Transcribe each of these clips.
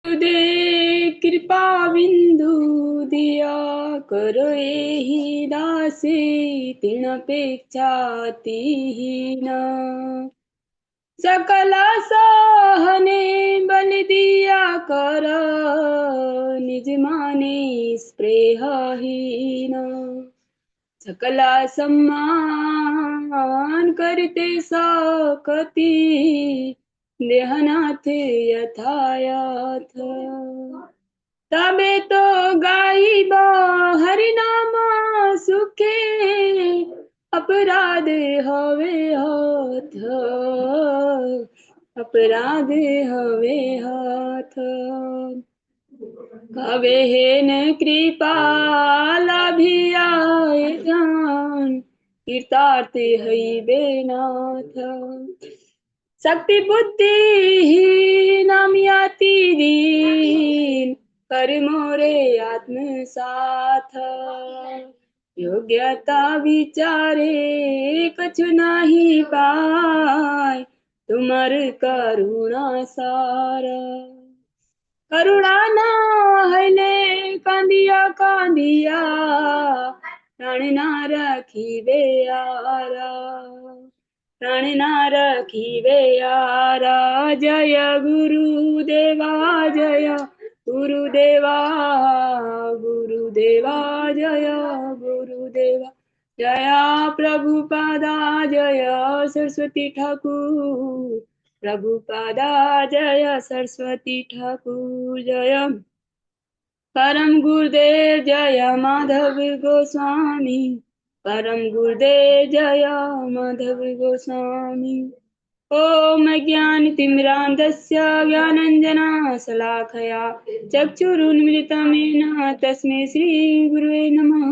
दे कृपा बिंदु दिया करो एहि दासे तिन अपेक्षा तिहीन सकल सहने बल दिया कर निज माने स्पृहहीन सकला सम्मान करते सकती देहनाथ यथायथ तबे तो गाइब हरि नाम सुखे अपराध हवे हाथ अपराध हवे हाथ कवे हेन कृपाला भी आए जान कीर्तार्थ हईबे नाथ शक्ति बुद्धि ही नामियाति दीन कर मोरे आत्मसाथ योग्यता विचारे कछु नाही पाय तुमर करुणा सारा करुणा ना हले कांदिया कांदिया प्राण ना रखिबे आरा प्राण ना रखिबे आरा जय गुरुदेवा जय गुरुदेवा गुरुदेवा जय गुरुदेवा जय प्रभुपादा जय सरस्वती ठाकुर प्रभुपादा जय सरस्वती ठाकुर जय परम गुरुदेव जय माधव गोस्वामी परम गुरुदेव जय माधव गोस्वामी ओम ज्ञानतिमिरान्धस्य ज्ञानञ्जना शलाखया चक्षुरुन्मिलितं येन तस्मै श्रीगुरुवे नमः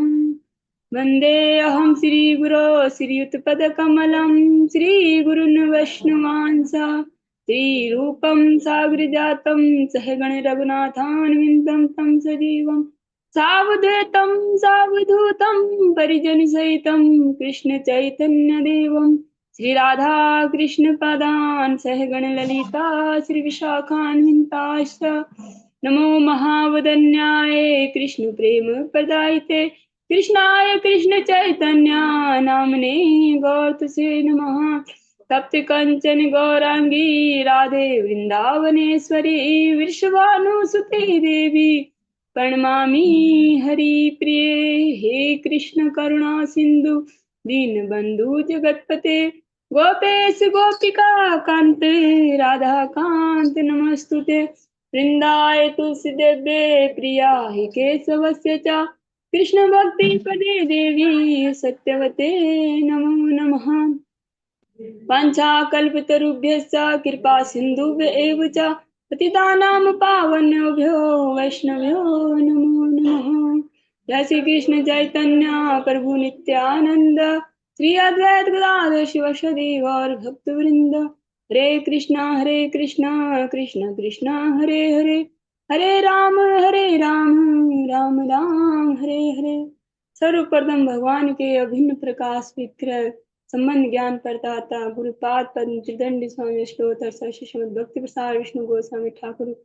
वन्देऽहं श्रीगुरो श्रीयुतपदकमलं श्रीगुरुन् वैष्णवांसा श्रीरूपं सागरजातं सहगण रघुनाथान्वितं तं सजीवं सावधूतं सावधूतं परिजनसहितं कृष्णचैतन्यदेवं श्री राधा कृष्ण पदान् सहगण ललिता श्री विशाखान्विताश्च नमो महावदन्याय कृष्ण प्रेम प्रदायिते कृष्णाय कृष्ण चैतन्य नामने गौरतसे नमः तप्त कंचन गौरांगी राधे वृंदावनेश्वरी वृषभानुसुते देवी प्रणमामि हरिप्रिये हे कृष्ण करुणा सिंधु दीनबंधु जगतपते गोपेश गोपिका कांत राधा कांत नमस्तुते वृंदाय तुलसी देव्ये प्रिया हि केशवस्य च कृष्ण भक्ति पदे देवी सत्यवते नमो नमः वाञ्छाकल्पतरुभ्यश्च कृपा सिन्धुभ्य च पतितानां पावनेभ्यो वैष्णवेभ्यो नमो नमः जय श्री कृष्ण चैतन्य प्रभु नित्यानंद श्री अद्वैत गदाधर शिवसदि गौर भक्तवृंद हरे कृष्णा कृष्ण कृष्णा हरे हरे हरे राम राम राम हरे हरे सर्वप्रथम भगवान के अभिन्न प्रकाश विग्रह संबंध ज्ञान प्रदाता गुरुपाद पद्म त्रिदंडी स्वामी अष्टोत्तर श्रीमद भक्ति प्रसाद विष्णु गोस्वामी ठाकुर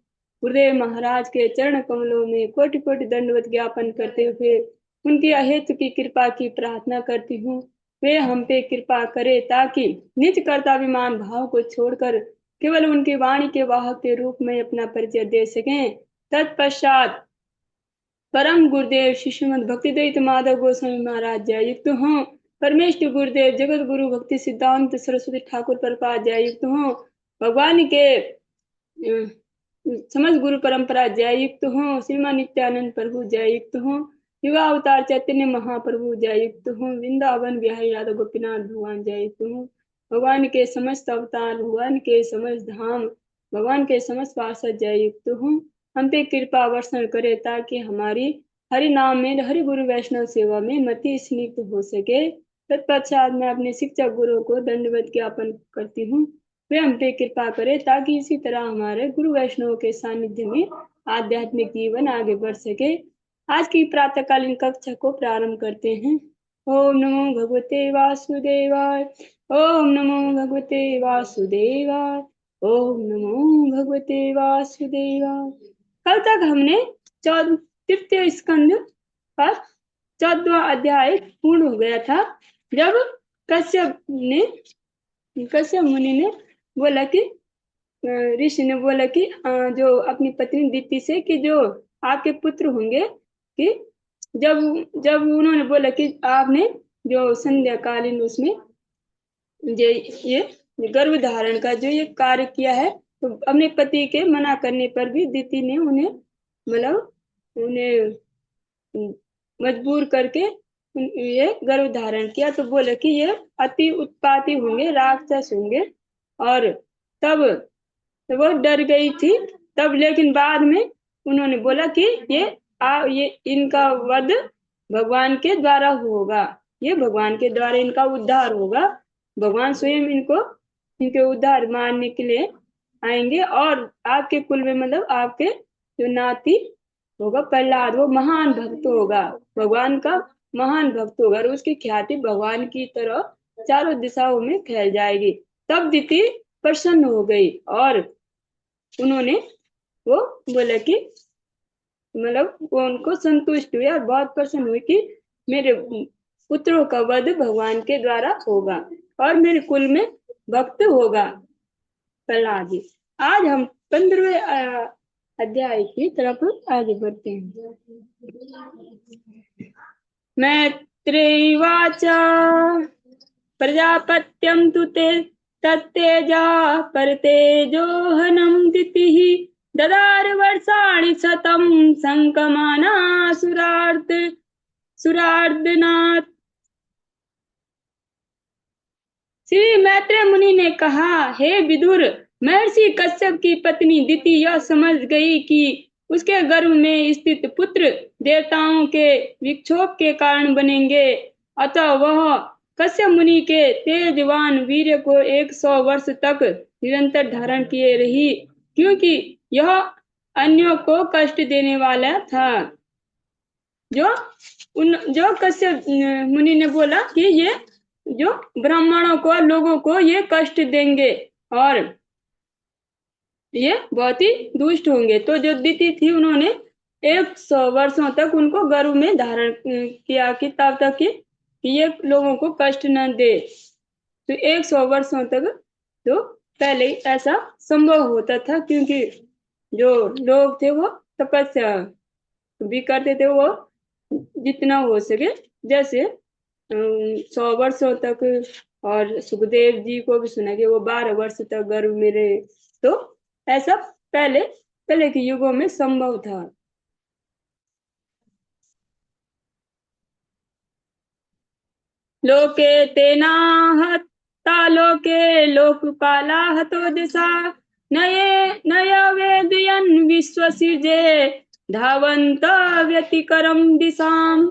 गुरुदेव महाराज के चरण कमलों में कोटि कोटि दंडवत ज्ञापन करते हुए उनकी अहेतु की कृपा की प्रार्थना करती हूँ वे हम पे कृपा करे ताकि निज कर्ताभिमान भाव को छोड़कर केवल उनकी वाणी के वाहक के रूप में अपना परिचय दे सकें तत्पश्चात परम गुरुदेव श्रीमद भक्तिदत्त माधव गोस्वामी महाराज जय युक्त हों परमेष्ठ गुरुदेव जगत गुरु भक्ति सिद्धांत सरस्वती ठाकुर प्रपाद जय युक्त हों भगवान के समस्त गुरु परंपरा जय युक्त हों श्रीमान नित्यानंद प्रभु जय युक्त हों युगा अवतार चैतन्य महाप्रभु जय युक्त हों वृंदावन बिहारी राधा गोपीनाथ भगवान जय युक्त हों भगवान के समस्त अवतार भगवान के समस्त धाम भगवान के समस्त पार्षद जय युक्त हों हम पे कृपा वर्षण करे ताकि हमारी हरि नाम में हरि गुरु वैष्णव सेवा में मति स्निग्ध हो सके तत्पश्चात मैं अपने शिक्षक गुरु को दंडवत ज्ञापन करती हूँ वे हम पे कृपा करे ताकि इसी तरह हमारे गुरु वैष्णव के सानिध्य में आध्यात्मिक जीवन आगे बढ़ सके आज की प्रातःकालीन कक्षा को प्रारंभ करते हैं ओम नमो भगवते वासुदेवाय ओम नमो भगवते वासुदेवाय ओम नमो भगवते वासुदेवाय कल तक हमने तृतीय स्कंद का 14वां अध्याय पूर्ण हो गया था, जब कश्यप मुनि ने बोला कि ऋषि ने बोला कि जो अपनी पत्नी दीति से कि जो आपके पुत्र होंगे, कि जब जब उन्होंने बोला कि आपने जो संध्याकालीन उसमें ये गर्भ धारण का जो ये कार्य किया है, तो अपने पति के मना करने पर भी दीति ने उन्हें मतलब उन्हें मजबूर करके ये गर्भ धारण किया। तो बोले कि ये अति उत्पाती होंगे, राक्षस होंगे। और तब तो वो डर गई थी तब, लेकिन बाद में उन्होंने बोला कि ये इनका वध भगवान के द्वारा होगा, ये भगवान के द्वारा इनका उद्धार होगा, भगवान स्वयं इनके उद्धार मानने के लिए आएंगे। और आपके कुल में मतलब आपके जो नाती होगा प्रहलाद, वो महान भक्त होगा, भगवान का महान भक्त होगा, और उसकी ख्याति भगवान की तरह चारों दिशाओं में फैल जाएगी। तब दीति प्रसन्न हो गई और उन्होंने वो बोला कि मतलब वो उनको संतुष्ट हुए और बहुत प्रसन्न हुए कि मेरे पुत्रों का वध भगवान के द्वारा होगा और मेरे कुल में भक्त होगा प्रहलाद जी। आज हम 15वें अध्याय की तरफ आगे बढ़ते हैं। मैत्रेयवाच प्रजापत्यं तु ते तत्तेजा परतेजोहनं दितिः ददार वर्षाणि शतं संकमाना सुरार्दनात्। श्री मैत्रेय मुनि ने कहा, हे विदुर, महर्षि कश्यप की पत्नी दिति यह समझ गई कि उसके गर्भ में स्थित पुत्र देवताओं के विक्षोभ के कारण बनेंगे, अतः वह कश्यप मुनि के तेजवान वीर्य को 100 वर्ष तक निरंतर धारण किए रही, क्योंकि यह अन्यों को कष्ट देने वाला था। जो कश्यप मुनि ने बोला कि ये जो ब्राह्मणों को, लोगों को ये कष्ट देंगे और ये बहुत ही दुष्ट होंगे। तो जो दिति थी, उन्होंने 100 वर्षों तक उनको गर्भ में धारण किया कि तब तक कि ये लोगों को कष्ट न दे। तो 100 वर्षों तक तो पहले ऐसा संभव होता था, क्योंकि जो लोग थे वो तपस्या भी करते थे, वो जितना हो सके, जैसे 100 वर्षों तक। और सुखदेव जी को भी सुना कि वो 12 वर्ष तक गर्भ में रहे। तो ऐसा पहले के युगों में संभव था। लोके तेना हता लोके लोकपाला हतो दिशा नय वेदयन विश्वसिजे धावंत व्यतिकरम दिशाम।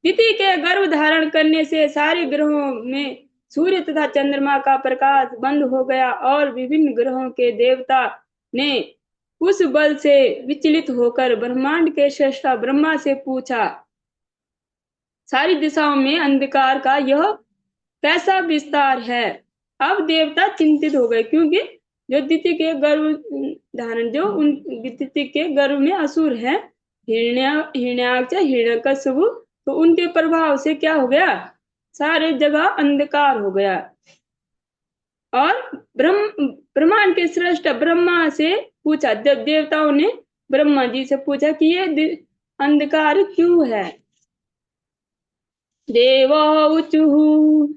दिति के गर्भ धारण करने से सारे ग्रहों में सूर्य तथा चंद्रमा का प्रकाश बंद हो गया और विभिन्न ग्रहों के देवता ने उस बल से विचलित होकर ब्रह्मांड के श्रेष्ठा ब्रह्मा से पूछा, सारी दिशाओं में अंधकार का यह कैसा विस्तार है। अब देवता चिंतित हो गए, क्योंकि जो दिति के गर्भ धारण, जो उन दिति के गर्भ में असुर है, हिरण्याक्ष, हिरण्यकशिपु, तो उनके प्रभाव से क्या हो गया, सारे जगह अंधकार हो गया। और ब्रह्मांड के श्रेष्ठ ब्रह्मा से पूछा, जब देवताओं ने ब्रह्मा जी से पूछा कि ये अंधकार क्यों है। देवो ऊचुः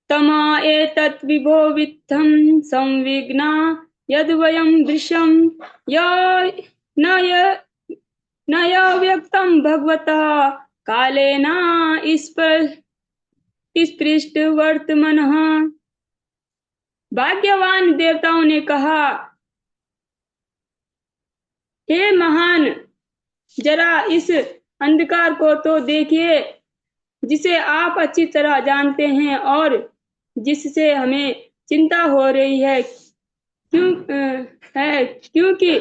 तमा एतत् विभो वित्थं संविघ्ना यद्वयं दृश्यं न व्यक्तं भगवतः कालेन स्पृष्ट वर्तमानः। भाग्यवान देवताओं ने कहा, हे महान, जरा इस अंधकार को तो देखिए, जिसे आप अच्छी तरह जानते हैं और जिससे हमें चिंता हो रही है, क्योंकि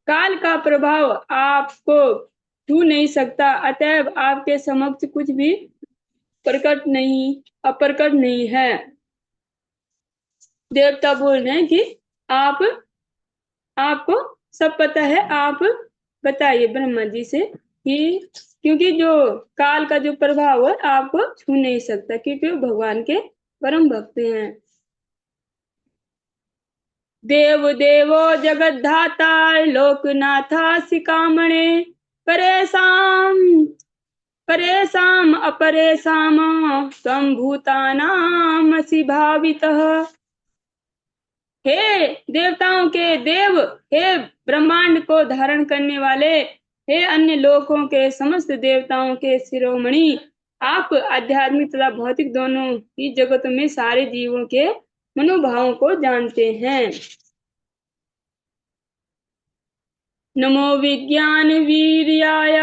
काल का प्रभाव आपको छू नहीं सकता, अतएव आपके समक्ष कुछ भी अप्रकट नहीं है। देवता बोल रहे हैं कि आपको सब पता है, आप बताइए ब्रह्मा जी से कि क्योंकि जो काल का जो प्रभाव है आपको छू नहीं सकता, क्योंकि वो भगवान के परम भक्त हैं। देव देवो जगद्धाता लोकनाथा सिकामणे परेशान परेशान अपरेशान त्वं भूतानामसि भावितः। हे देवताओं के देव, हे ब्रह्मांड को धारण करने वाले, हे अन्य लोकों के समस्त देवताओं के शिरोमणि, आप आध्यात्मिक तथा भौतिक दोनों ही जगतों में सारे जीवों के मनोभावों को जानते हैं। नमो विज्ञान वीर्याय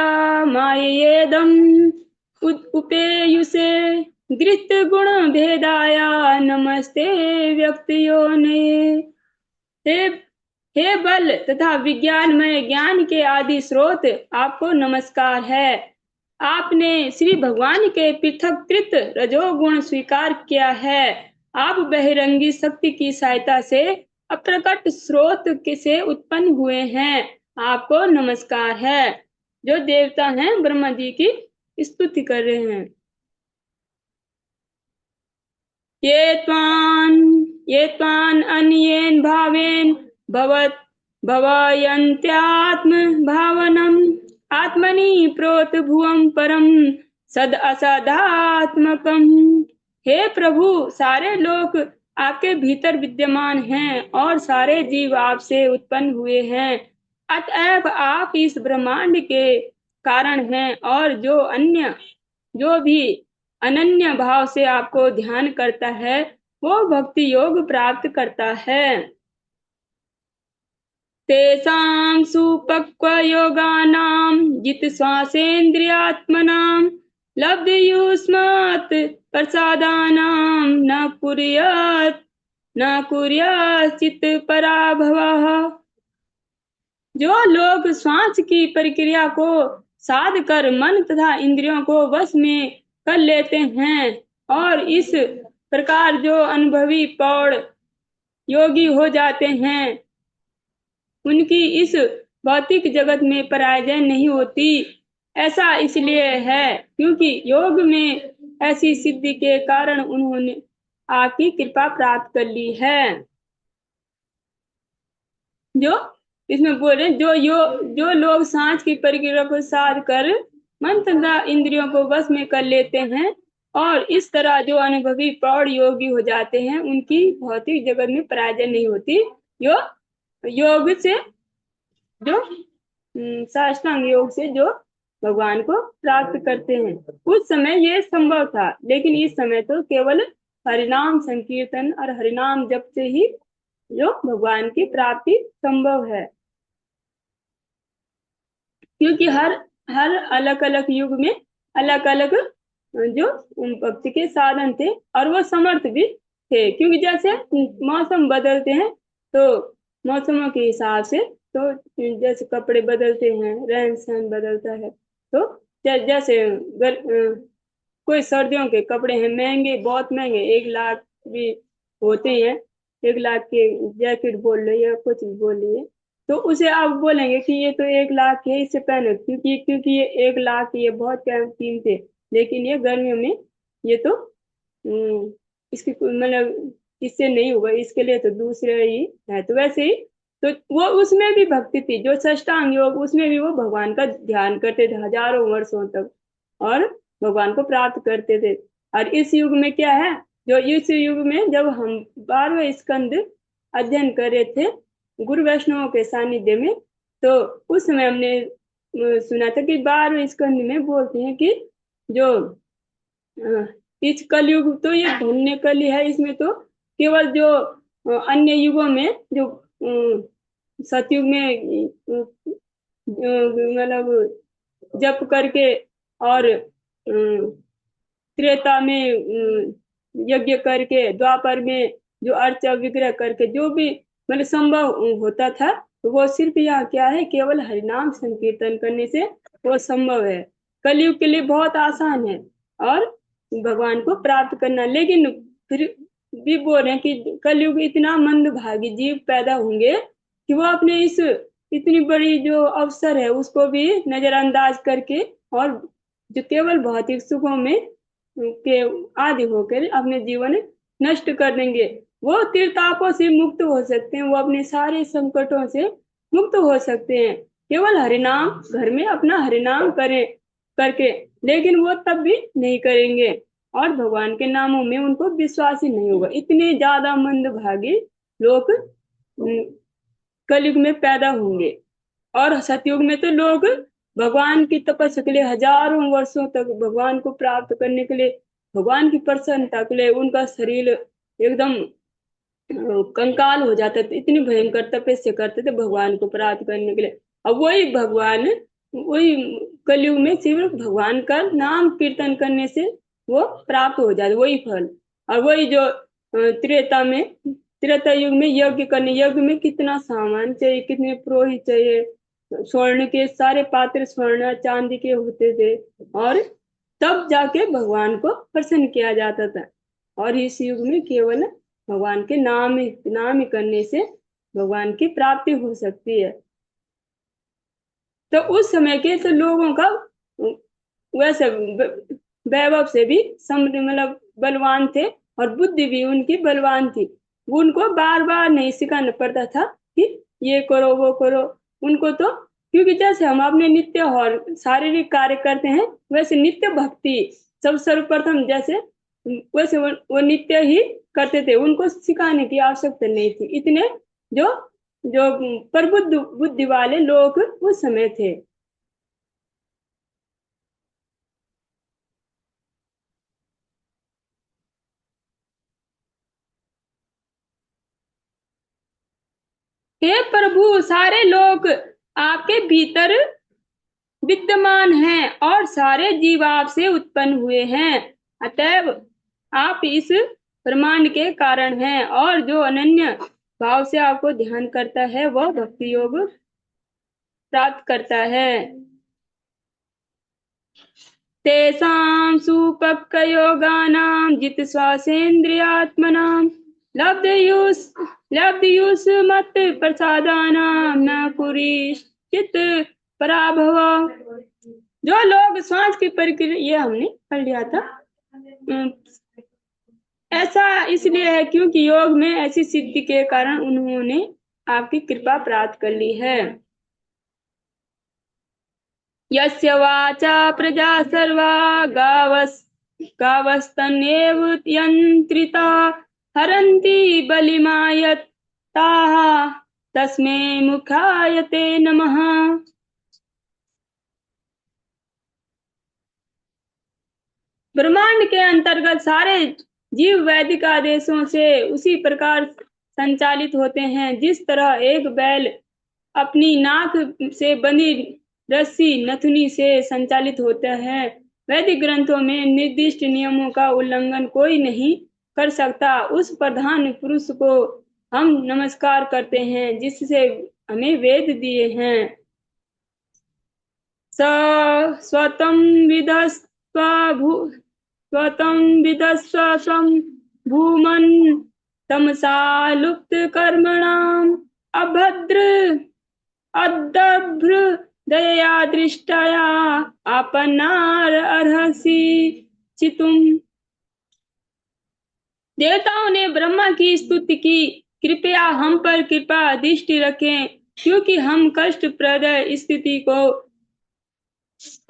मायेदम उपेयुषे धृत गुण भेदाय नमस्ते व्यक्तियोने। हे हे बल तथा विज्ञानमय ज्ञान के आदि स्रोत, आपको नमस्कार है। आपने श्री भगवान के पृथककृत रजोगुण स्वीकार किया है। आप बहिरंगी शक्ति की सहायता से अप्रकट स्रोत से उत्पन्न हुए हैं। आपको नमस्कार है। जो देवता हैं ब्रह्मा जी की स्तुति कर रहे हैं। ये त्वान अन्येन भावेन भवयन्त्यात्म भावनम आत्मनि प्रोत भुवं परम सद असदात्मकम। हे प्रभु, सारे लोग आपके भीतर विद्यमान हैं और सारे जीव आपसे उत्पन्न हुए हैं। अतएव आप इस ब्रह्मांड के कारण हैं, और जो भी अनन्य भाव से आपको ध्यान करता है वो भक्ति योग प्राप्त करता है। तेषां सुपक्व योगानां जित श्वासेन्द्रियात्मनां लब्धयुष्मत् प्रसादानां न कुर्याच्चित् पराभवः। जो लोग श्वास की प्रक्रिया को साध कर मन तथा इंद्रियों को वश में कर लेते हैं और इस प्रकार जो अनुभवी पौड़ योगी हो जाते हैं, उनकी इस भौतिक जगत में पराजय नहीं होती। ऐसा इसलिए है क्योंकि योग में ऐसी सिद्धि के कारण उन्होंने आपकी कृपा प्राप्त कर ली है। जो इसमें बोल रहे जो लोग सांस की प्रक्रिया को साध कर मन तथा इंद्रियों को वश में कर लेते हैं और इस तरह जो अनुभवी प्रौढ़ योगी हो जाते हैं, उनकी भौतिक जगत में पराजय नहीं होती। जो योग से जो साष्टांग योग से जो भगवान को प्राप्त करते हैं, उस समय ये संभव था, लेकिन इस समय तो केवल हरिनाम संकीर्तन और हरिनाम जप से ही जो भगवान की प्राप्ति संभव है। क्योंकि हर अलग अलग युग में अलग अलग जो भक्ति के साधन थे और वो समर्थ भी थे। क्योंकि जैसे मौसम बदलते हैं तो मौसमों के हिसाब से, तो जैसे कपड़े बदलते हैं, रहन सहन बदलता है, तो जैसे कोई सर्दियों के कपड़े हैं महंगे, बहुत महंगे, 1 लाख भी होते हैं, 1 लाख के जैकेट बोल लो या कुछ भी बोल लीजिए, तो उसे आप बोलेंगे कि ये तो 1 लाख है, इसे पहनो, क्योंकि ये 1 लाख ये बहुत कीमत है। लेकिन ये गर्मियों में ये तो इसकी मतलब इससे नहीं होगा, इसके लिए तो दूसरे ही है। तो वैसे ही तो वो उसमें भी भक्ति थी, जो षष्टांग योग, उसमें भी वो भगवान का ध्यान करते थे हजारों वर्षों तक और भगवान को प्राप्त करते थे। और इस युग में क्या है, जो इस युग में जब हम 12वें स्कंद अध्ययन कर रहे थे गुरु वैष्णवों के सानिध्य में, तो उस समय हमने सुना था कि 12वें स्कंद में बोलते हैं कि जो इस कलयुग तो ये धन्य कली है, इसमें तो केवल जो अन्य युगों में जो सतयुग में मतलब जप करके और त्रेता में यज्ञ करके, द्वापर में जो अर्चा विग्रह करके जो भी मतलब संभव होता था, तो वो सिर्फ यहाँ क्या है, केवल हरिनाम संकीर्तन करने से वो संभव है। कलयुग के लिए बहुत आसान है और भगवान को प्राप्त करना, लेकिन फिर भी बोल रहे हैं कि कलयुग इतना मंदभागी जीव पैदा होंगे कि वो अपने इस इतनी बड़ी जो अवसर है उसको भी नजरअंदाज करके और जो केवल भौतिक सुखों में के आदि होकर अपने जीवन नष्ट कर देंगे। वो तीर्थापों से मुक्त हो सकते हैं, वो अपने सारे संकटों से मुक्त हो सकते हैं केवल हरिनाम घर में अपना हरिनाम करें करके, लेकिन वो तब भी नहीं करेंगे और भगवान के नामों में उनको विश्वास ही नहीं होगा। इतने ज्यादा मंदभागी लोग कलयुग में पैदा होंगे। और सतयुग में तो लोग भगवान की तपस्या के लिए हजारों वर्षों तक भगवान को प्राप्त करने के लिए, भगवान की प्रसन्नता के लिए उनका शरीर एकदम कंकाल हो जाते थे, इतनी भयंकर तपस्या करते थे भगवान को प्राप्त करने के लिए। अब वही भगवान वही कलयुग में सिर्फ भगवान का नाम कीर्तन करने से वो प्राप्त हो जाते वही फल। और वही जो त्रेता में त्रेता युग में यज्ञ करने, यज्ञ में कितना सामान चाहिए, कितने पुरोहित चाहिए, स्वर्ण के सारे पात्र स्वर्ण चांदी के होते थे और तब जाके भगवान को प्रसन्न किया जाता था। और इस युग में केवल भगवान के नाम ही करने से भगवान की प्राप्ति हो सकती है। तो उस समय के तो लोगों का वैसे वैभव से भी मतलब बलवान थे और बुद्धि भी उनकी बलवान थी। उनको बार बार नहीं सिखाना पड़ता था कि ये करो वो करो। उनको तो क्योंकि जैसे हम अपने नित्य और शारीरिक कार्य करते हैं वैसे नित्य भक्ति सब सर्वप्रथम जैसे वैसे वो नित्य ही करते थे, उनको सिखाने की आवश्यकता नहीं थी। इतने जो जो प्रबुद्ध बुद्धि वाले लोग उस समय थे। हे प्रभु, सारे लोग आपके भीतर विद्यमान हैं और सारे जीव आपसे उत्पन्न हुए हैं। अतएव आप इस ब्रह्मांड के कारण हैं और जो अनन्य भाव से आपको ध्यान करता है वह भक्ति योग प्राप्त करता है। तेषां सुपक्वयोगानां जितस्वासेन्द्रियात्मनां लब्धयुस् लब्धयुष्मत्प्रसादानां न कुरिश्चित् पराभव। जो लोग श्वास की प्रक्रिया, ये हमने पढ़ लिया था। अम, ऐसा इसलिए है क्योंकि योग में ऐसी सिद्धि के कारण उन्होंने आपकी कृपा प्राप्त कर ली है। यस्य वाचा प्रजा सर्वा गावस्तन्येव यन्त्रिता हरन्ति बलिमायत्ताः तस्मै मुखाय ते नमः। ब्रह्मांड के अंतर्गत सारे जीव वैदिक आदेशों से उसी प्रकार संचालित होते हैं जिस तरह एक बैल अपनी नाक से बंधी रस्सी नथुनी से संचालित होता है। वैदिक ग्रंथों में निर्दिष्ट नियमों का उल्लंघन कोई नहीं कर सकता। उस प्रधान पुरुष को हम नमस्कार करते हैं जिससे हमें वेद दिए हैं। स स्वतं विदस्व स्वतं विदस्व स्वं भूमन् तमसा लुप्त कर्मणाम् अभद्र अदभ्र दया दृष्टया आपन्नार अर्हसि चितुम। देवताओं ने ब्रह्मा की स्तुति की, कृपया हम पर कृपा दृष्टि रखें क्योंकि हम कष्टप्रद स्थिति को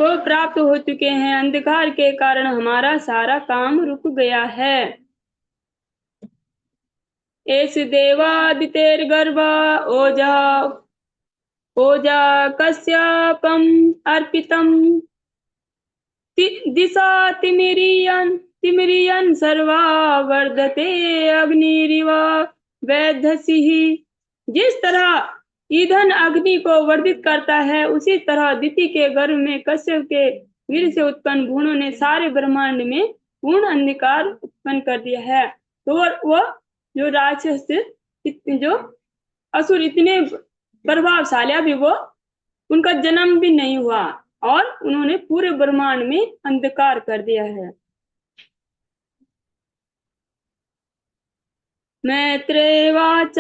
प्राप्त हो चुके हैं। अंधकार के कारण हमारा सारा काम रुक गया है। एष देवादितेर्गर्भ ओजा ओजा कश्यपम् अर्पितम् दिशा तिमिरियन् सर्वा वर्धते अग्निरिव वैधसिः। जिस तरह ईंधन अग्नि को वर्धित करता है उसी तरह दिति के गर्भ में कश्यप के वीर से उत्पन्न भ्रूणों ने सारे ब्रह्मांड में पूर्ण अंधकार उत्पन्न कर दिया है। तो वो जो राक्षस जो असुर इतने प्रभावशाली, अभी वो उनका जन्म भी नहीं हुआ और उन्होंने पूरे ब्रह्मांड में अंधकार कर दिया है। मैत्रेय वाच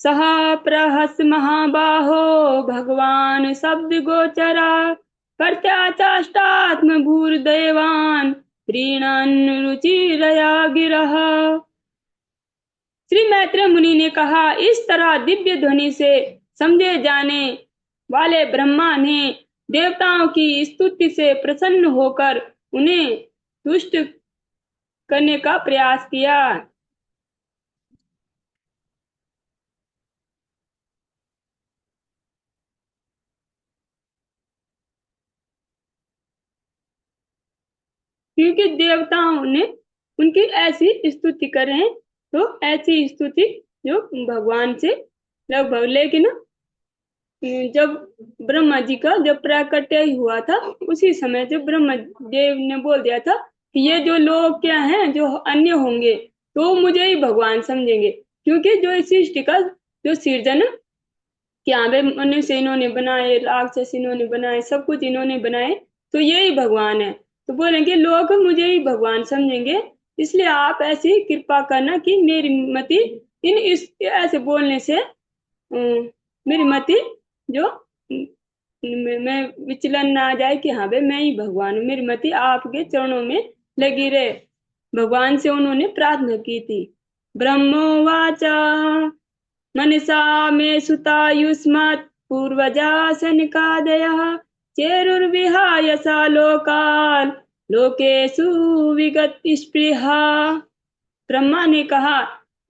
सह प्रहस महाबाहो भगवान शब्द गोचरा कर्त्याचाष्टात्म भूर्देवान प्रीणन् रुचिरया गिरः। श्री मैत्रेय मुनि ने कहा, इस तरह दिव्य ध्वनि से समझे जाने वाले ब्रह्मा ने देवताओं की स्तुति से प्रसन्न होकर उन्हें तुष्ट करने का प्रयास किया। क्योंकि देवताओं ने उनकी ऐसी स्तुति करें तो ऐसी स्तुति जो भगवान से लगभग, लेकिन जब ब्रह्मा जी का जब प्राकट्य हुआ था उसी समय जब ब्रह्मा देव ने बोल दिया था कि ये जो लोग क्या हैं जो अन्य होंगे तो मुझे ही भगवान समझेंगे, क्योंकि जो इस सृष्टि का जो सृजन क्या वे मनुष्य इन्होंने बनाए, राक्षस इन्होंने बनाए, सब कुछ इन्होंने बनाए, तो यही भगवान है। तो बोलेंगे लोग मुझे ही भगवान समझेंगे, इसलिए आप ऐसी कृपा करना कि मेरी मति इन इस ऐसे बोलने से मेरी मति जो मैं विचलन ना आ जाए कि हाँ भाई मैं ही भगवान हूँ, मेरी मति आपके चरणों में लगी रहे। भगवान से उन्होंने प्रार्थना की थी। ब्रह्मोवाच मनसा मे सुतायुष्मत् पूर्वजा सनकादयः चेरुर्विहाय सा लोकान् लोकेषु विगत स्पृहा। ब्रह्मा ने कहा,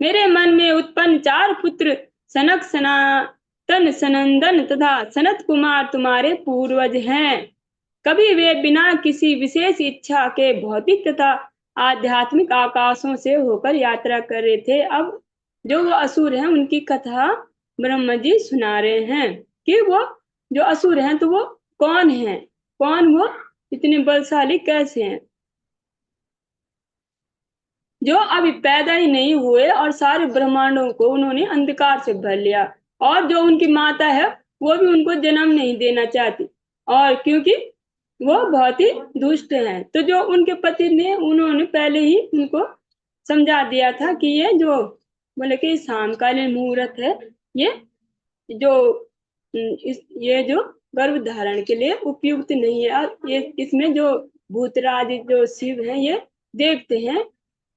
मेरे मन में उत्पन्न 4 पुत्र सनक, सनातन, सनंदन तथा सनत कुमार तुम्हारे पूर्वज हैं। कभी वे बिना किसी विशेष इच्छा के भौतिक तथा आध्यात्मिक आकाशों से होकर यात्रा कर रहे थे। अब जो वो असुर हैं उनकी कथा ब्रह्मा जी सुना रहे हैं कि वो जो असुर हैं तो वो कौन हैं, कौन वो इतने बलशाली कैसे हैं, जो अभी पैदा ही नहीं हुए और सारे ब्रह्मांडों को उन्होंने अंधकार से भर लिया, और जो उनकी माता है वो भी उनको जन्म नहीं देना चाहती, और क्योंकि वो बहुत ही दुष्ट हैं। तो जो उनके पति ने उन्होंने पहले ही उनको समझा दिया था कि ये जो बोले कि शामकालीन मुहूर्त है, ये जो ये जो गर्भ धारण के लिए उपयुक्त नहीं है, और ये इसमें जो भूतराज जो शिव हैं ये देखते हैं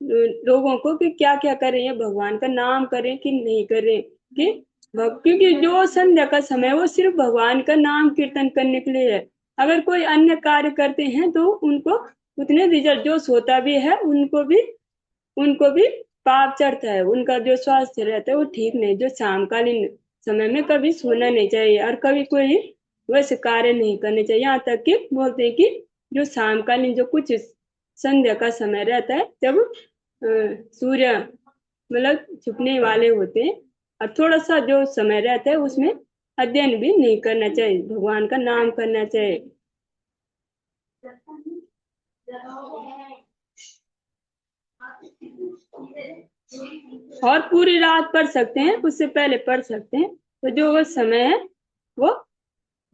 लोगों को कि क्या क्या करें, ये भगवान का नाम करें कि नहीं करें, कि क्योंकि जो संध्या का समय वो सिर्फ भगवान का नाम कीर्तन करने के लिए है। अगर कोई अन्य कार्य करते हैं तो उनको उतने रिजल्ट, जो सोता भी है उनको भी पाप चढ़ता है, उनका जो स्वास्थ्य रहता है वो ठीक नहीं। जो शामकालीन समय में कभी सोना नहीं चाहिए और कभी कोई वैसे कार्य नहीं करने चाहिए। यहाँ तक कि बोलते हैं कि जो शामकालीन जो कुछ संध्या का समय रहता है जब सूर्य मतलब छुपने वाले होते हैं, और थोड़ा सा जो समय रहता है उसमें अध्ययन भी नहीं करना चाहिए, भगवान का नाम करना चाहिए। और पूरी रात पढ़ सकते हैं, उससे पहले पढ़ सकते हैं। तो जो वो समय है वो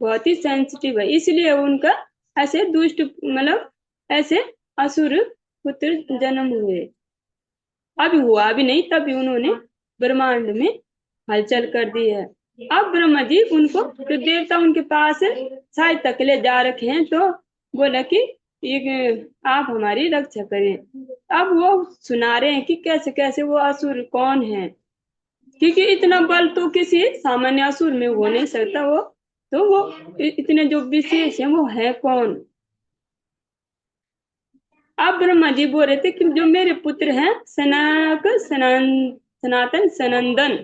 बहुत ही सेंसिटिव है, इसलिए उनका ऐसे दुष्ट मतलब ऐसे असुर पुत्र जन्म हुए। अभी हुआ भी नहीं तभी उन्होंने ब्रह्मांड में हलचल कर दी है। अब ब्रह्मा जी उनको जो देवता उनके पास शायद तक ले जा रखे हैं, तो बोला कि आप हमारी रक्षा करें। अब वो सुना रहे हैं कि कैसे कैसे वो असुर कौन है, क्योंकि इतना बल तो किसी सामान्य असुर में हो नहीं सकता। वो इतने जो विशेष है वो है कौन। अब ब्रह्मा जी बोल रहे थे कि जो मेरे पुत्र हैं सनक, सनातन, सनंदन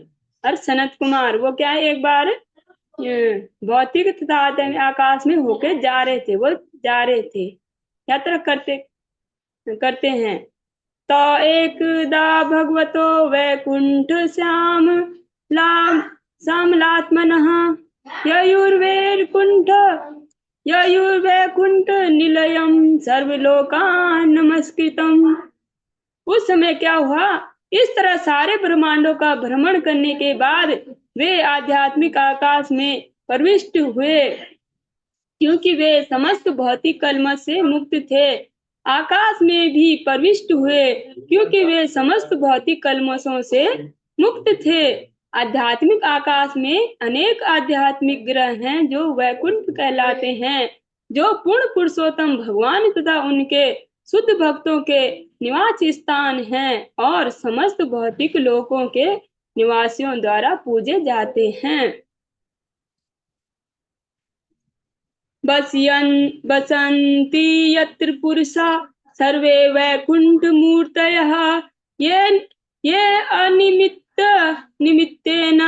और सनत कुमार, वो क्या है एक बार भौतिक तथा आकाश में होके जा रहे थे, वो जा रहे थे यात्रा करते करते हैं। तो एकदा भगवतो वैकुंठ श्याम लाम श्यामलात्मनः ययुर्वैकुंठ ययुर्वैकुंठ निलयम सर्वलोकान् नमस्कृतम। उस समय क्या हुआ, इस तरह सारे ब्रह्मांडों का भ्रमण करने के बाद वे आध्यात्मिक आकाश में प्रविष्ट हुए, क्योंकि वे समस्त भौतिक कलमश से मुक्त थे। आकाश में भी प्रविष्ट हुए क्योंकि वे समस्त भौतिक कलमशों से मुक्त थे। आध्यात्मिक आकाश में अनेक आध्यात्मिक ग्रह हैं जो वैकुंठ कहलाते हैं, जो पूर्ण पुरुषोत्तम भगवान तथा उनके शुद्ध भक्तों के निवास स्थान हैं और समस्त भौतिक लोकों के निवासियों द्वारा पूजे जाते हैं। बसन्ति यत्र पुरुषा सर्वे वैकुंठ मूर्तयः ये ये अनिमित्त निमित्तेन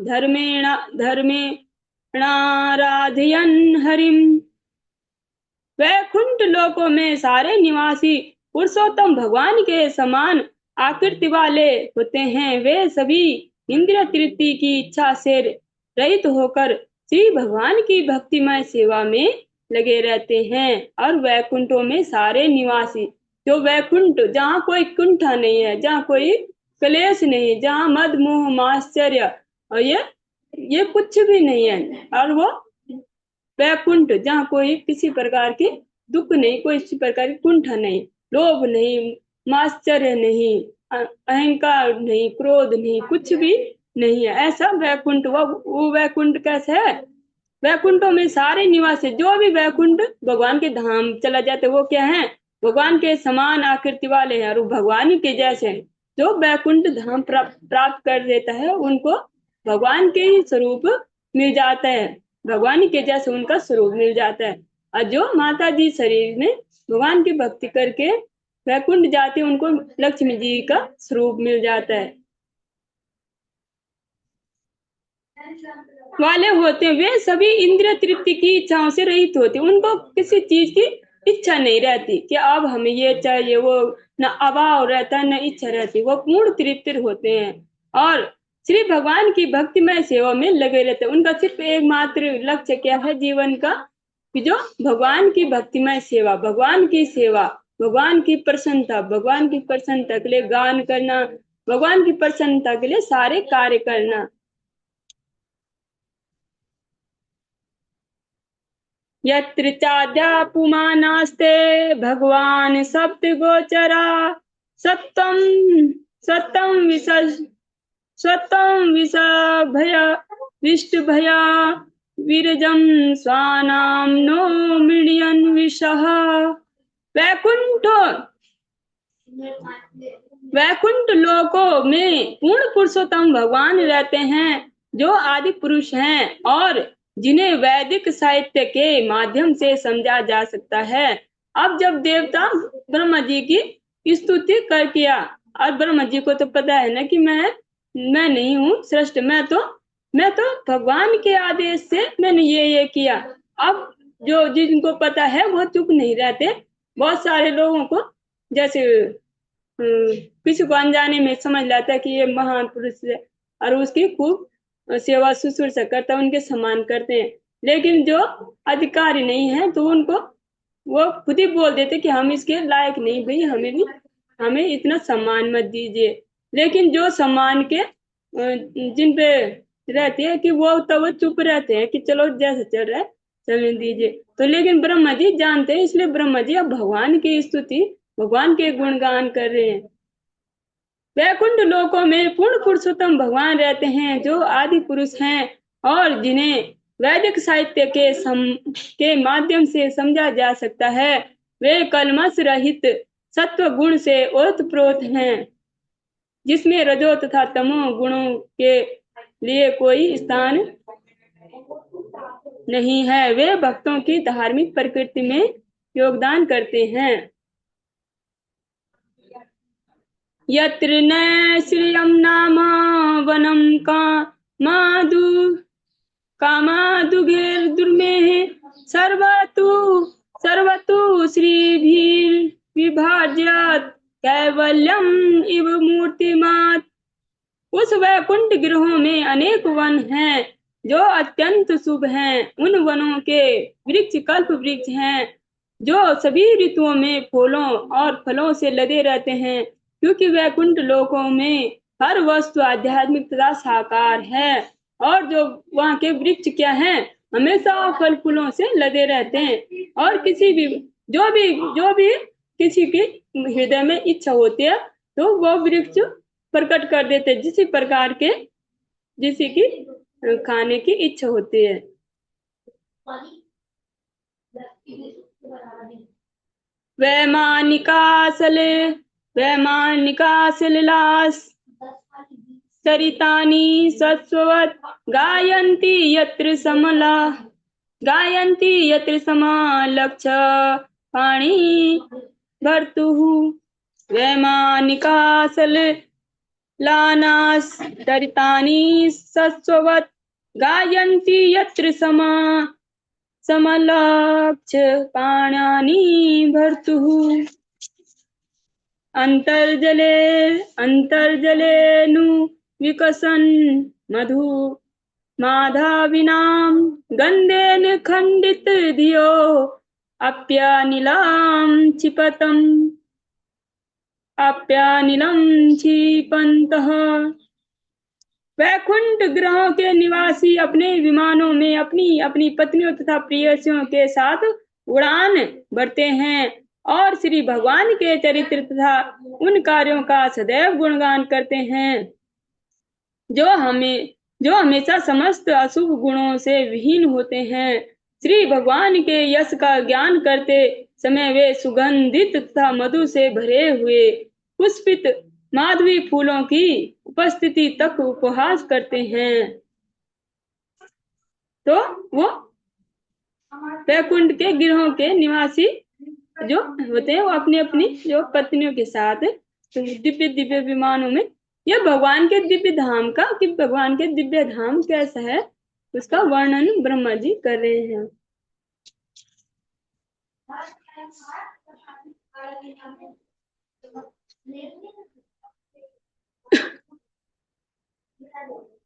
धर्मेणाराधयन् हरिम्। वैकुंठ लोकों में सारे निवासी पुरुषोत्तम भगवान के समान आकृति वाले होते हैं। वे सभी इंद्रिय तृप्ति की इच्छा से रहित होकर श्री भगवान की भक्तिमय सेवा में लगे रहते हैं। और वैकुंठों में सारे निवासी, जो वैकुंठ जहाँ कोई कुंठा नहीं है, जहाँ कोई क्लेश नहीं है, जहाँ मद मोह माश्चर्य और ये कुछ भी नहीं है, और वो वैकुंठ जहाँ कोई किसी प्रकार की दुख नहीं, कोई इसी प्रकार की कुंठा नहीं, लोभ नहीं, माश्चर्य नहीं, अहंकार नहीं, क्रोध नहीं, कुछ भी नहीं है, ऐसा वैकुंठ। वो वैकुंठ कैसे है? वैकुंठों में सारे निवासी, जो भी वैकुंठ भगवान के धाम चला जाते वो क्या है? भगवान के समान आकृति वाले हैं और भगवान के जैसे हैं। जो वैकुंठ धाम प्राप्त कर देता है उनको भगवान के ही स्वरूप मिल जाता है, भगवान के जैसे उनका स्वरूप मिल जाता है। और जो माता जी शरीर में भगवान की भक्ति करके वैकुंठ जाते हैं उनको लक्ष्मी जी का स्वरूप मिल जाता है वाले होते हैं। वे सभी इंद्रिय तृप्ति की इच्छाओं से रहित होते हैं, उनको किसी चीज की इच्छा नहीं रहती कि अब हमें ये चाहिए, वो न अभाव रहता है न इच्छा रहती, वो पूर्ण तृप्त होते हैं और श्री भगवान की भक्तिमय सेवा में लगे रहते हैं। उनका सिर्फ एकमात्र लक्ष्य क्या है जीवन का? कि जो भगवान की भक्तिमय सेवा, भगवान की सेवा, भगवान की प्रसन्नता, भगवान की प्रसन्नता के लिए गान करना, भगवान की प्रसन्नता के लिए सारे कार्य करना। यत्र चाद्या पुमानास्ते भगवान सप्त गोचरा सत्तम सत्तम विषभय विष्टभया विरजम स्वानाम नो मिलियन विषः। वैकुंठ लोकों में पूर्ण पुरुषोत्तम भगवान रहते हैं, जो आदि पुरुष हैं और जिन्हें वैदिक साहित्य के माध्यम से समझा जा सकता है। अब जब देवता ब्रह्मा जी की स्तुति कर किया, और ब्रह्मा जी को तो पता है ना कि मैं नहीं हूँ श्रेष्ठ, मैं तो भगवान के आदेश से मैंने ये किया। अब जो जिनको पता है वो चुप नहीं रहते। बहुत सारे लोगों को जैसे किसी को अनजाने में समझ लाता है कि ये महान पुरुष है और उसकी खूब सेवा शुश्रूषा करता, उनके सम्मान करते हैं। लेकिन जो अधिकारी नहीं है तो उनको वो खुद ही बोल देते कि हम इसके लायक नहीं, भाई हमें इतना सम्मान मत दीजिए। लेकिन जो सम्मान के जिन पे रहते हैं कि वो चुप रहते हैं कि चलो जैसे चल रहा है चलने दीजिए। तो लेकिन ब्रह्मा जी जानते हैं, इसलिए ब्रह्मा जी अब भगवान की स्तुति, भगवान के गुणगान कर रहे हैं। वैकुंठ लोकों में पूर्ण पुरुषोत्तम भगवान रहते हैं, जो आदि पुरुष हैं और जिन्हें वैदिक साहित्य के माध्यम से समझा जा सकता है। वे कलमश रहित सत्व गुण से ओतप्रोत हैं, जिसमें रजो तथा तमो गुणों के लिए कोई स्थान नहीं है। वे भक्तों की धार्मिक प्रकृति में योगदान करते हैं। यत्र नैश्रियं नाम वनं कामादुर्मेः सर्वतु श्रीभिर्विभाज्यत कैवल्यम इव मूर्तिमात्। उस वैकुंठ गृहों में अनेक वन हैं जो अत्यंत शुभ हैं। उन वनों के वृक्ष कल्प वृक्ष हैं जो सभी ऋतुओं में फूलों और फलों से लदे रहते हैं, क्योंकि वैकुंठ लोकों में हर वस्तु आध्यात्मिक तथा साकार है। और जो वहाँ के वृक्ष क्या हैं, हमेशा फल फूलों से लदे रहते हैं। और किसी भी जो भी किसी की हृदय में इच्छा होती है तो वो वृक्ष प्रकट कर देते। जिस प्रकार के जिसे कि खाने की इच्छा होती है। वैमानिकासल वैमानिकासलिलास सरितानि सत्स्वत् गायन्ति यत्र समला गायन्ति यत्र समालक्ष्य पाणि भर्तुः वैमानिकासलिलानास सरितानि सत्स्वत् गायन्ति यत्र समलक्ष्य पाणानि भर्तुः अंतर्जलेनु विकसन् मधु माधविनां गन्धेन खण्डित धियो अप्यानिलं क्षिपन्तः। वैकुंठ ग्रहों के निवासी अपने विमानों में अपनी अपनी पत्नियों तथा प्रेयसियों के साथ उड़ान भरते हैं और श्री भगवान के चरित्र तथा उन कार्यों का सदैव गुणगान करते हैं जो हमेशा समस्त अशुभ गुणों से विहीन होते हैं। श्री भगवान के यश का ज्ञान करते समय वे सुगंधित तथा मधु से भरे हुए पुष्पित माधवी फूलों की उपस्थिति तक उपहास करते हैं। तो वो वैकुंठ के गिरोह के निवासी जो होते हैं वो अपनी अपनी जो पत्नियों के साथ दिव्य दिव्य विमानों में, यह भगवान के दिव्य धाम का कि भगवान के दिव्य धाम कैसा है उसका वर्णन ब्रह्मा जी कर रहे हैं।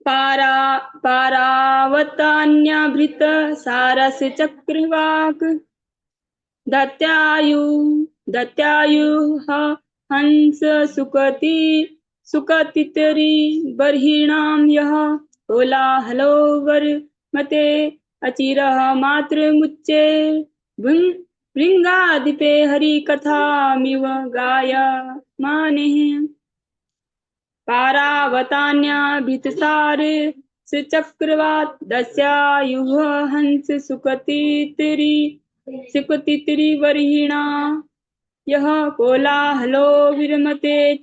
पारावतान्याभृत सारस चक्रवाक दत्यायुः हंस सुकतितरी बर्हिणां यः कोलाहलो वर्मते अचिरः मातृमुच्चे भृङ्गाधिपे हरिकथामिव गायमाने पारावतान्याभृतसारस चक्रवात दस्यायुः हंस सुकतितरी बर्हिणा यः कोलाहलो विरमते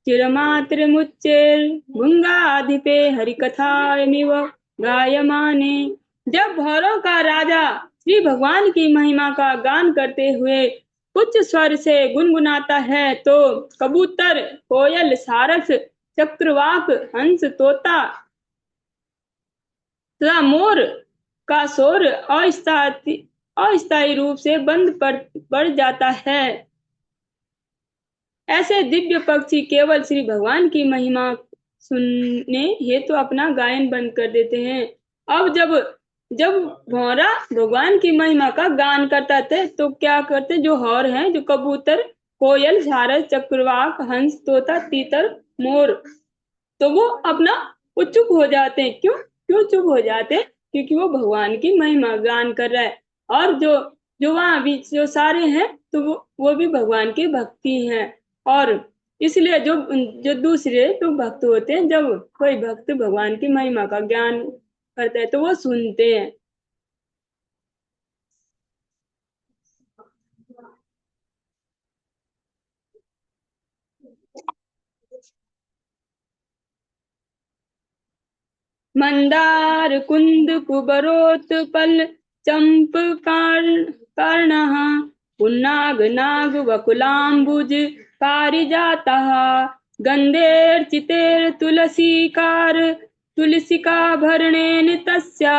चिरमात्रमुच्चैर्भृङ्गाधिपे हरिकथामिव गायमाने। जब भौरों का राजा श्री भगवान की महिमा का गान करते हुए उच्च स्वर से गुनगुनाता है तो कबूतर, कोयल, सारस, चक्रवाक, हंस, तोता तथा मोर का शोर अस्थायी रूप से बंद पड़ जाता है। ऐसे दिव्य पक्षी केवल श्री भगवान की महिमा सुनने हेतु अपना गायन बंद कर देते हैं। अब जब भौरा भगवान की महिमा का गान करता थे तो क्या करते, जो हौर हैं, जो कबूतर, कोयल, सारस, चक्रवाक, हंस, तोता, तीतर, मोर, तो वो अपना चुप हो जाते हैं। क्यों चुप हो जाते हैं? क्योंकि वो भगवान की महिमा गान कर रहा है। और जो वहाँ भी जो सारे हैं तो वो भी भगवान के भक्ति हैं। और इसलिए जो दूसरे तो भक्त होते हैं, जब कोई भक्त भगवान की महिमा का ज्ञान करता है तो वो सुनते हैं। मंदार कुंद कुबरोत्पल चंप कर्णः पुन्नाग नाग वकुलाम्बुज पारिजातः गंधेर्चितेर तुलसिका भरणेन तस्या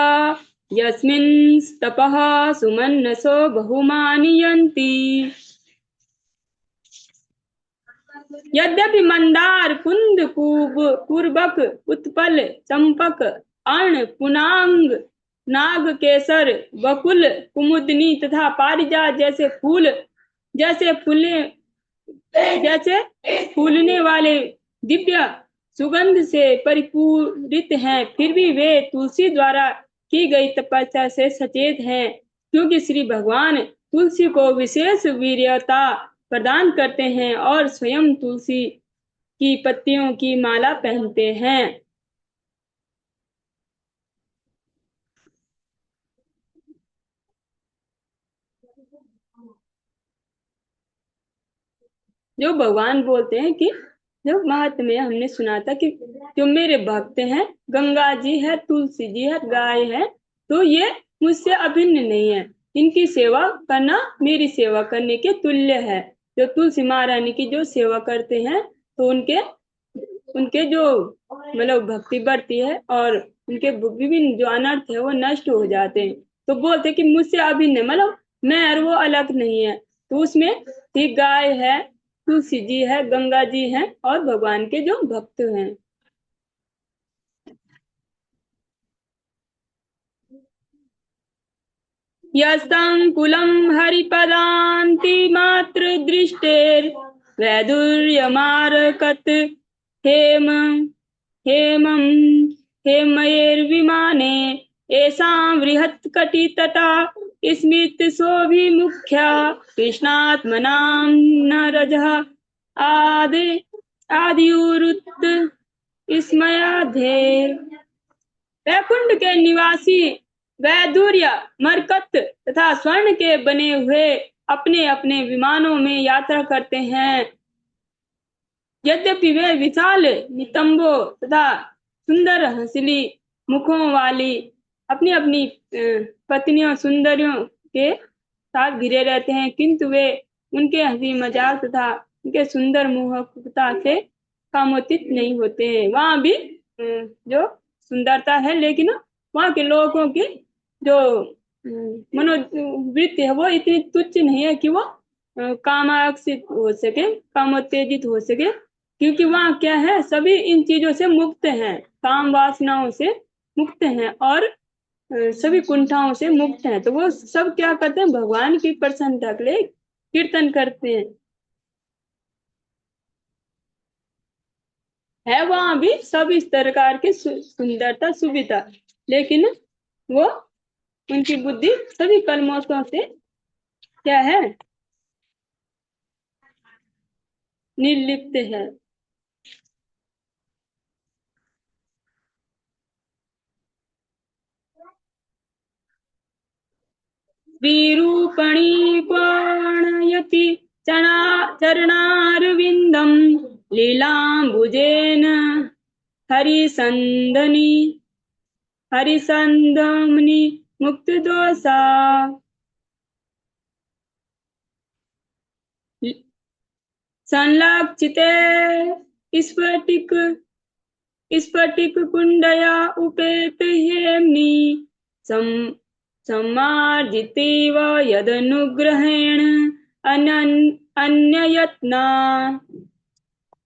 यस्मिन् तपः सुमनसो बहुमानयन्ति। यद्यपि मंदार, कुंद, पूर्वक, उत्पल, चंपक, अर्ण, पुनांग, नाग, केसर, बकुल, कुमुदनी तथा पारिजात जैसे फूलने वाले दिव्य सुगंध से परिपूरित हैं, फिर भी वे तुलसी द्वारा की गई तपस्या से सचेत हैं, क्योंकि श्री भगवान तुलसी को विशेष वीर्यता प्रदान करते हैं और स्वयं तुलसी की पत्तियों की माला पहनते हैं। जो भगवान बोलते हैं कि जो महात्म्य हमने सुना था कि जो मेरे भक्त हैं, गंगा जी है, तुलसी जी है, गाय है, तो ये मुझसे अभिन्न नहीं है। इनकी सेवा करना मेरी सेवा करने के तुल्य है। जो तुलसी महारानी की जो सेवा करते हैं, तो उनके उनके जो मतलब भक्ति बढ़ती है और उनके विभिन्न जो अनर्थ है वो नष्ट हो जाते हैं। तो बोलते कि मुझसे अभिन्न मतलब मैं और वो अलग नहीं है। तो उसमें एक गाय है, तुलसी जी है, गंगा जी हैं और भगवान के जो भक्त हैं। यस्तं हरिपदान्ति मात्र दृष्टेर वैदुर्यमारकत हेम हेमं हेमयेर्विमाने येषां बृहत्कटितटा स्मितशोभिमुख्या कृष्णात्मनां न रजः आदि आदियुरुत स्मयाधेर। वैकुंठ के निवासी वैदुर्य मरकत तथा स्वर्ण के बने हुए अपने अपने विमानों में यात्रा करते हैं। यद्यपि वे विशाल नितंबों तथा सुंदर हंसली मुखों वाली अपनी अपनी पत्नियों सुंदरियों के साथ घिरे रहते हैं, किंतु वे उनके हंसी मजाक तथा उनके सुंदर मुखता से कामोदित नहीं होते हैं। वहां भी जो सुंदरता है, लेकिन वहां के लोगों की जो मनोवृत्ति है वो इतनी तुच्छ नहीं है कि वो कामाक्षित हो सके, कामोत्तेजित हो सके। क्योंकि वहाँ क्या है, सभी इन चीजों से मुक्त हैं, काम वासनाओं से मुक्त हैं और सभी कुंठाओं से मुक्त हैं। तो वो सब क्या करते हैं, भगवान की प्रसन्नता के लिए कीर्तन करते हैं। है वहां भी सब इस प्रकार के सुंदरता सुविधा, लेकिन वो उनकी बुद्धि सभी कलमोशों से क्या है, निर्लिप्त है। विरूपणी प्रणयति चरणारविन्दं लीलाम्बुजेन हरिसन्दनी हरिसन्दमनि मुक्तदोषा। संलग्चिते स्फटिक स्फटिककुण्डया उपेतहेम्नि सम सम्मार्जितेव यदनुग्रहेण अन्ययत्ना।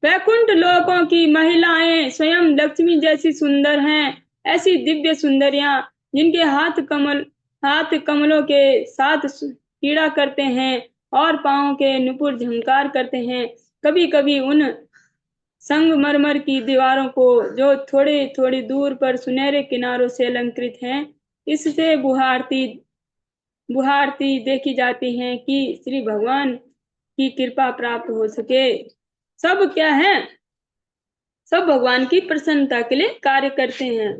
वैकुंठ लोकों की महिलाएं स्वयं लक्ष्मी जैसी सुंदर हैं। ऐसी दिव्य सुंदरियां जिनके हाथ कमलों के साथ क्रीड़ा करते हैं और पांव के नुपुर झंकार करते हैं। कभी कभी उन संगमरमर की दीवारों को जो थोड़ी थोड़ी दूर पर सुनहरे किनारों से अलंकृत हैं, इससे बुहारती बुहारती देखी जाती हैं कि श्री भगवान की कृपा प्राप्त हो सके। सब क्या है, सब भगवान की प्रसन्नता के लिए कार्य करते हैं।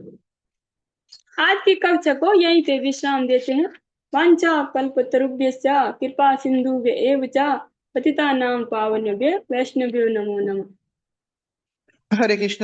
आज की कक्षा को यहीं पे विश्राम देते हैं। वांछा कल्पतरुभ्यश्च कृपा सिंधुभ्य एव च पतितानां पावनेभ्यो वैष्णवेभ्यो नमो नमः। हरे कृष्ण।